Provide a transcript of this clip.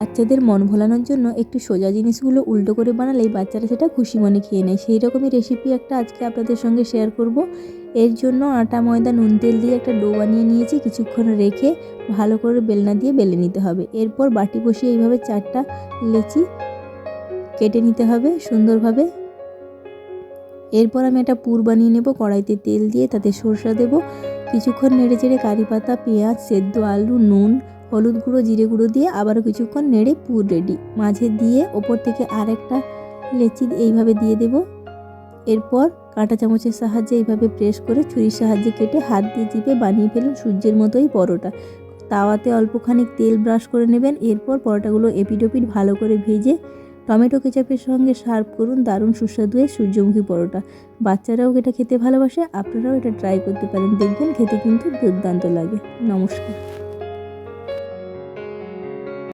বাচ্চাদের মন ভোলানোর জন্য একটু সোজা জিনিসগুলো উল্টো করে বানালেই বাচ্চারা সেটা খুশি মনে খেয়ে নেয়। সেই রকমই রেসিপি একটা আজকে আপনাদের সঙ্গে শেয়ার করব। এর জন্য আটা, ময়দা, নুন, তেল দিয়ে একটা ডো বানিয়ে নিয়েছি। কিছুক্ষণ রেখে ভালো করে বেলনা দিয়ে বেলে নিতে হবে। এরপর বাটি বসিয়ে এইভাবে 4টা লেচি কেটে নিতে হবে সুন্দরভাবে। এরপর আমি একটা পুর বানিয়ে নেব। কড়াইতে তেল দিয়ে তাতে সরষা দেব। কিছুক্ষণ নেড়ে চেড়ে কারি পাতা, পেঁয়াজ, সেদ্ধ আলু, নুন, হলুদ গুঁড়ো, জিরে গুঁড়ো দিয়ে আবারও কিছুক্ষণ নেড়ে পুর রেডি। মাঝে দিয়ে ওপর থেকে আরেকটা লেচি এইভাবে দিয়ে দেব। এরপর কাঁটা চামচের সাহায্যে এইভাবে প্রেস করে ছুরির সাহায্যে কেটে হাত দিয়ে চিপে বানিয়ে ফেলুন সূর্যের মতোই পরোটা। তাওয়াতে অল্পখানি তেল ব্রাশ করে নেবেন। এরপর পরোটাগুলো এপিট ওপিট ভালো করে ভেজে টমেটো কেচাপের সঙ্গে সার্ভ করুন। দারুণ সুস্বাদু সূর্যমুখী পরোটা। বাচ্চারাও এটা খেতে ভালোবাসে, আপনারাও এটা ট্রাই করতে পারেন, দেখবেন খেতে কিন্তু দুর্দান্ত লাগে। নমস্কার।